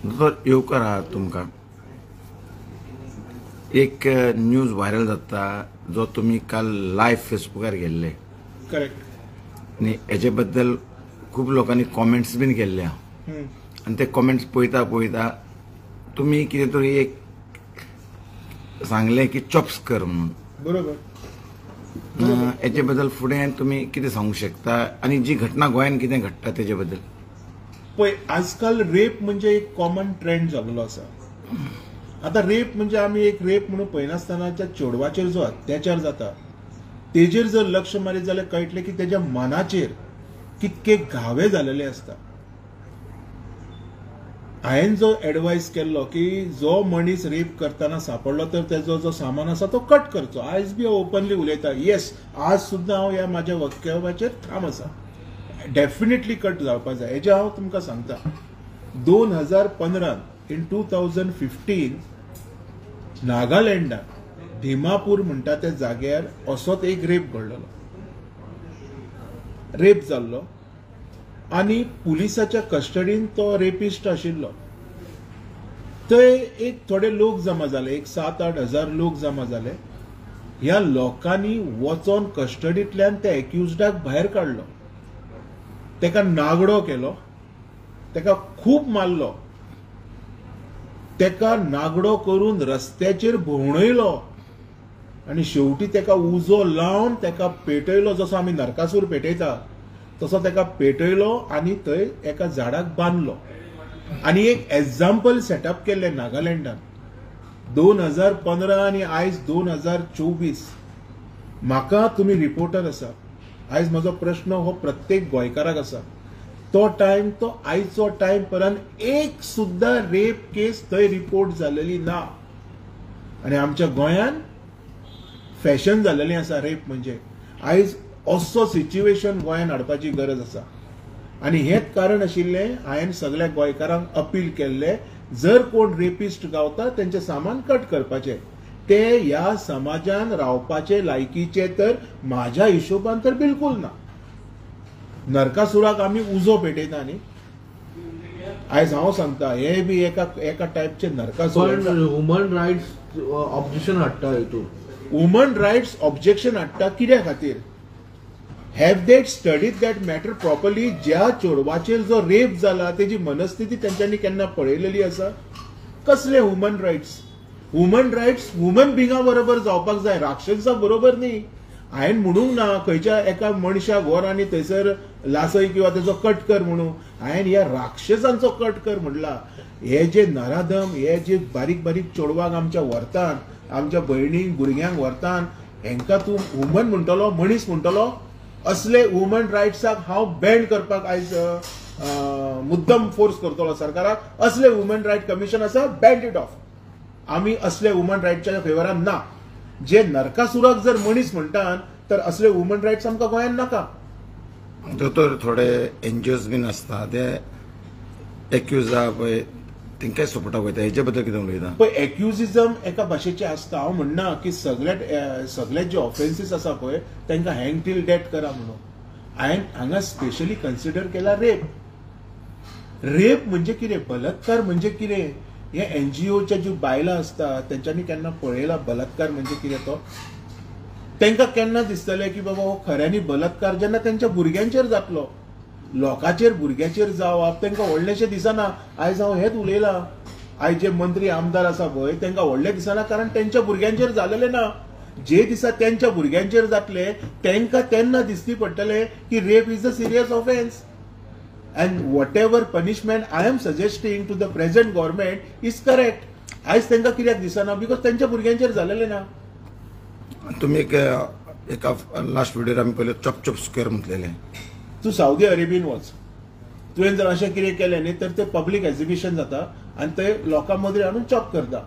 दोतोर येवकार आहात तुमकां एक न्यूज व्हायरल जाता जो तुम्ही काल लायव्ह फेसबुकार गेल्ले. करेक्ट. आणि हेचे बद्दल खूप लोकांनी कॉमेंट्स बीन केल्ले आणि ते कॉमेंट्स पळयता तुम्ही कितें तरी एक सांगले की चॉप्स कर म्हणून. बरोबर. हेचे बद्दल फुडें तुम्ही कितें सांगूंक शकता आणि जी घटना गोंयांत कितें घडटा तेजे बद्दल. पळय, आजकाल रेप म्हणजे एक कॉमन ट्रेंड जाल्लो आसा. आता रेप म्हणजे आमी एक रेप म्हणून पळयनासतना ज्या चेडवाचेर जो अत्याचार जाता तेजेर जर लक्ष मारीत जाल्यार कळटलें की तेज्या मनाचेर कितके घावे जालेले आसता. हांवें जो एडवायस केल्लो की जो मनीस रेप करतना सांपडलो तर तेजो जो सामान आसा तो कट करचो. आयज बी ओपनली उलयता. येस, आज सुद्दां हांव ह्या म्हाज्या वक्तव्याचेर ठाम आसा. डेफिनेटली कट जावपाक जाय. हेजें हांव तुमकां सांगता. 2015 इन 2015 नागालँडात धिमापूर म्हणटा त्या जाग्यार असोच एक रेप घडलेलो. रेप जाल्लो आनी पुलिसाच्या कस्टडीन तो रेपिस्ट आशिल्लो. थंय एक थोडे लोक जमा जाले. एक 7-8 हजार लोक जमा जाले. ह्या लोकांनी वचोन कस्टडींतल्यान त्या एक्युज्डाक भायर काडलो. तेका नागडो केलो. तेका खूब मारलो. तेका नागडो करून रस्त्याचेर भोंवडयलो आनी शेवटी तेका उजो लावन तेका पेटयलो. जसो आमी नरकासूर पेटयता तसो तेका पेटयलो आनी थंय एका झाडाक बांदलो आनी एक एक्झाम्पल सेटअप केल्लें नागालँडान. 2015 आनी आयज 2024. म्हाका तुमी रिपोर्टर आसा. आयज म्हजो प्रश्न हो प्रत्येक गोंयकाराक आसा. तो टायम तो आयचो टायम पर्यंत एक सुद्दां रेप केस थंय रिपोर्ट जालेली ना. आनी आमच्या गोंयान फॅशन जालेली आसा रेप म्हणजे. आयज असो सिच्युएशन गोंयान हाडपाची गरज आसा आनी हेच कारण आशिल्लें हांवें सगळ्या गोंयकारांक अपील केल्लें जर कोण रेपिस्ट गावता तेंचें सामान कट करपाचें. ते ह्या समाजान रावपाचे लायकीचे तर म्हाज्या हिशोबान तर बिलकुल ना. नरकासुराक आमी उजो पेटयता न्ही. आयज हांव सांगता हे बी एका टायपचे नरकासूर. ह्युमन रायट्स ऑब्जेक्शन हाडटा हेतून. ह्युमन रायट्स ऑब्जेक्शन हाडटा कित्या खातीर? Have they studied that matter properly? ज्या चेडवाचेर जो रेप जाला तेजी मनस्थिती तेंच्यांनी केन्ना पळयलेली आसा? कसले human rights? Human rights human बिंगा बरोबर जावपाक जाय, राक्षसा बरोबर न्ही. हांवें म्हणूंक ना खंयच्या एका मनशाक व्हर आनी थंयसर लासय किंवा तेजो कट कर म्हणून. हांवें ह्या राक्षसांचो कट कर म्हणला. हे जे नराधम, हे जे बारीक बारीक चेडवांक आमच्या व्हरतात, आमच्या भयणींक भुरग्यांक व्हरतात, हेंकां तूं ह्युमन म्हणटलो, मनीस म्हणटलो? असले ह्युमन रायट्साक हांव बॅन करपाक आयज मुद्दम फोर्स करतलो सरकाराक. असले ह्युमन रायट कमिशन आसा, बॅन इट ऑफ. आमी असले ह्युमन रायट्सच्या फेवरान ना. जे नरकासुराक जर मनीस म्हणटात तर असले ह्युमन रायट्स आमकां गोंयान नाका. दोतोर थोडे एनजीओज बीन आसता ते एक्यूज आहा पळय तेंकाय सपोर्टाक वयता. हेचे बद्दल कितें उलयता? पळय, एक्युजिजम एका भाशेचे आसता. हांव म्हणना की सगळे जे ऑफेन्सीस आसा पळय तांकां हँग टील डेथ करा म्हणून. हांवें हांगा स्पेशली कन्सिडर केला रेप. रेप म्हणजे कितें? बलात्कार म्हणजे कितें? हे एनजीओच्या जी बायलां असतात तेंच्यांनी केन्ना पळयला बलात्कार म्हणजे कितें तो? तांकां केन्ना दिसतलें की बाबा हो खऱ्यांनी बलात्कार जेन्ना तेंच्या भुरग्यांचेर जातलो, लोकांचेर भुरग्याचेर जावप तांकां व्हडलेशें दिसना. आयज हांव हेच उलयलां. आयज जे मंत्री आमदार आसा पळय तांकां व्हडलें दिसना कारण तेंच्या भुरग्यांचेर जालेलें ना. जे दिसा तेंच्या भुरग्यांचेर जातले तांकां तेन्ना दिसती पडटलें की rape is a serious offence. And whatever punishment I am suggesting to the present government is correct. आयज तांकां कित्याक दिसना? बिकॉज तेंच्या भुरग्यांचेर जालेलें ना. तुम्ही एका लास्ट व्हिडिओर आमी पयलें चॉप स्क्वेअर म्हटलेलें. तूं सावदी अरेबियन वच. तुवें जर अशें कितें केलें न्ही तर तें पब्लीक एक्झिबिशन जाता आनी ते लोकां मदीं हाडून चॉप करता.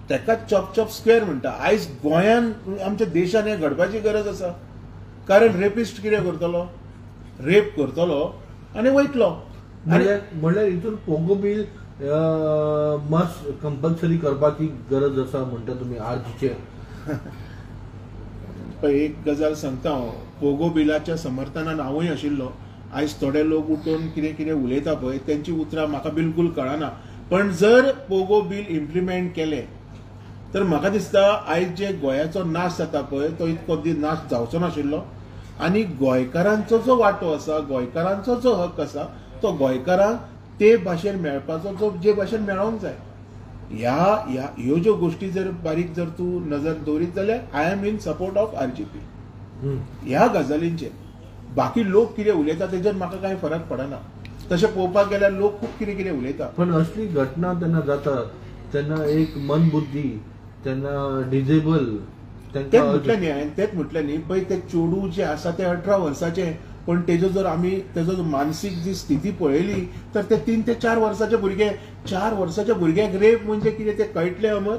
तेकाच चॉप स्क्वेअर म्हणटा. आयज गोंयान आमच्या देशान हें घडपाची गरज आसा. कारण रेपिस्ट कितें करतलो? रेप करतलो आनी वयतलो. म्हणल्यार हितून पोगो बील मस्ट कंपल्सरी करपाची गरज आसा म्हणटा तुमी आरजीचेर. एक गजाल सांगता हांव. पोगो बिलाच्या समर्थनान हांवूय आशिल्लो. आयज थोडे लोक उठून कितें कितें उलयता पळय तेंची उतरां म्हाका बिलकुल कळना. पण जर पोगो बिल इम्प्लिमेंट केले तर म्हाका दिसता आयज जे गोंयाचो नाश जाता पळय तो इतको नाश जावचो नाशिल्लो आनी गोंयकारांचो जो वांटो आसा गोंयकारांचो जो हक आसा तो गोंयकारांक ते भाशेन मेळपाचो जे भाशेन मेळोंक जाय. ह्यो ज्यो गोष्टी जर बारीक जर तूं नजर दवरीत जाल्यार I am in support of RGP. ह्या गजालींचेर बाकी लोक कितें उलयता तेजेर म्हाका कांय फरक पडना. तशें पळोवपाक गेल्यार लोक खूब कितें कितें उलयता. पण असली घटना तेन्ना जाता तेन्ना एक मनबुद्धी तेन्ना डिजेबल तेच म्हटलें न्ही हांवें तेच म्हटलें न्ही पळय ते चेडूं जे आसा ते 18 वर्साचे पण तेजो जर आमी तेजो मानसीक जी स्थिती पळयली तर ते 3 ते 4 वर्साचे भुरगे 4 वर्साच्या भुरग्याक रेप म्हणजे कितें ते कळटलें अमर.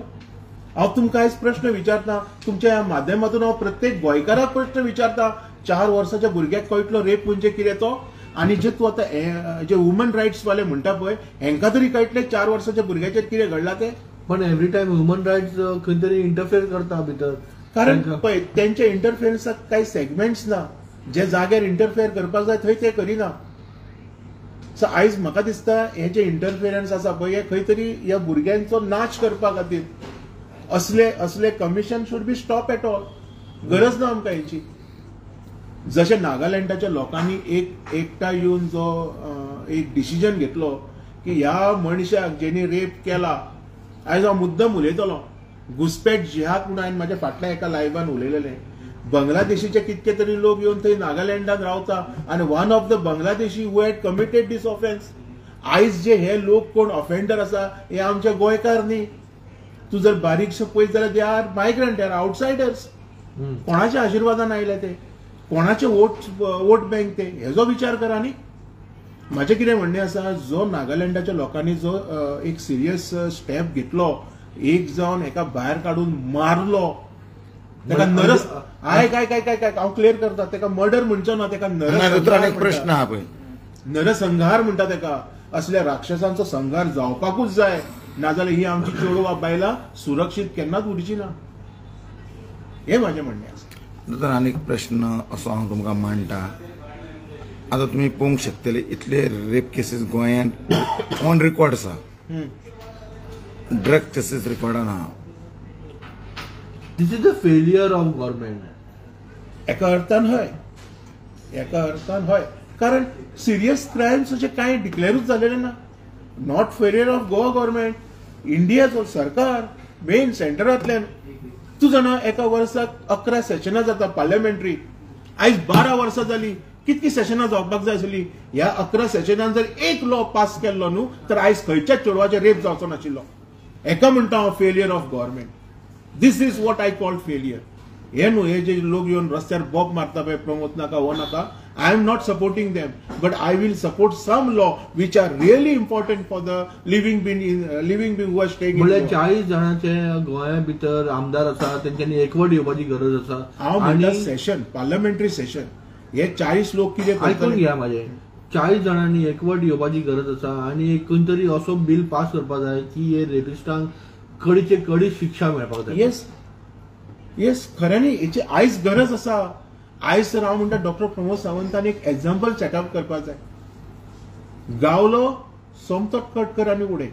हांव तुमकां आयज प्रश्न विचारता तुमच्या ह्या माध्यमातून हांव प्रत्येक गोंयकाराक प्रश्न विचारता 4 वर्साच्या भुरग्याक कळटलो रेप म्हणजे कितें तो आनी जे तूं आतां जे वुमन रायट्स वाले म्हणटा पळय हेंकां तरी कळटलें 4 वर्साच्या भुरग्याचेर कितें घडलां ते. पण एवरी टायम ह्युमन रायट्स खंय तरी इंटरफेअर करता भितर कारण पळय तेंचे इंटरफेरन्साक कांय सेगमेंट्स ना जे जाग्यार इंटरफेअर करपाक जाय थंय ते करिना. सो आयज म्हाका दिसता हे जे इंटरफिरन्स आसा पळय हे खंय तरी ह्या भुरग्यांचो नाश करपा खातीर असले commission should be stop at all. गरज ना आमकां हेची. जशें नागालँडाच्या लोकांनी एकठांय येवन जो एक डिसिजन घेतलो की ह्या मनशाक जेणी रेप केला आयज हांव मुद्दम उलयतलो घुसपैठ जिहाद म्हणून हांवें म्हाज्या फाटल्या एका लायव्हान उलयलेलें. बांगलादेशीचे कितके तरी लोक येवन थंय नागालँडात रावता आनी one of the Bangladeshi who had committed these offence. आयज जे हे लोक कोण ऑफेंडर आसा हे आमचे गोंयकार न्ही. तूं जर बारीकशें पळयत जाल्यार they are migrant, they are outsiders. कोणाच्या आशिर्वादान आयले ते, कोणाचे वोट बँक ते, हेजो विचार करा न्ही. म्हाजें कितें म्हणणें आसा जो नागालँडाच्या लोकांनी जो एक सिरियस स्टेप घेतलो एक जावन हेका भायर काडून मारलो तेका नरस काय हांव क्लियर करता तेका मर्डर म्हणचो ना तेका प्रश्न आहा पळय नरसंहार म्हणटा तेका. असल्या राक्षसांचो संहार जावपाकूच जाय नाजाल्यार ही आमची चेडवां बायलां सुरक्षीत केन्नाच उरची ना हे म्हाजें म्हणणें आसा. दोतोर आनीक प्रश्न असो हांव तुमकां मांडटा. आतां तुमी पळोवंक शकतले इतले रेप केसीस गोंयांत ऑन रेकॉर्ड आसा. ड्रग केसीस रेकॉर्डान आहा. This is the failure of government. एका अर्थान हय कारण सिरियस क्रायम्स अशें कांय डिक्लेरूच जालेले ना. Not failure of Goa government, इंडियाचो सरकार मेन सेंटरांतल्यान. तूं जाणा एका वर्साक 11 सेशनां जाता पार्लियामेंटरी. आयज 12 वर्सां जाली. कितकी सेशनां जावपाक जाय आसली. ह्या 11 सेशनान जर एक लॉ पास केल्लो न्हू तर आयज खंयच्याच चेडवाचेर रेप जावचो नाशिल्लो. हेका म्हणटा हांव failure of government. This is what I call failure. हे न्हू हे जे लोक येवन रस्त्यार बॉब मारता पळय प्रमोद नाका हो नाका. I am not supporting them, but I will support some law which are really important for the living being who are staying in. म्हणजे 40 जणांचे गोंया भितर आमदार आसा तेंच्यांनी एकवट येवपाची गरज आसा. हांव म्हणटा सेशन पार्लियामेंटरी सेशन हे 40 लोक कितें आयकून घ्या माझे 40 जणांनी एकवट येवपाची गरज आसा आनी एक खंय तरी असो बिल पास करपाक जाय की हे रेपिस्टांक कडीचे कडी शिक्षा मेळपाक जाय. येस खऱ्यांनी हेची आयज गरज आसा. आयज तर हांव म्हणटा डॉक्टर प्रमोद सावंतान एक एक्झाम्पल सेटअप करपाक जाय. गावलो सोमतो कट कर आनी उडय.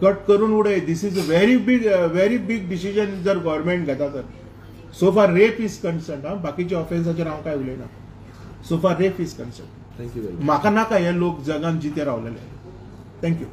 कट करून उडय. This is a very big decision जर गव्हर्नमेंट घेता तर. सो फार रेप इज कन्सर्न. बाकीच्या ऑफेन्साचेर हांव काय उलयना. सो फार रेप इज कन्सर्न. थँक्यू. म्हाका नाका हे लोक जगान जिते रावलेले. थँक्यू.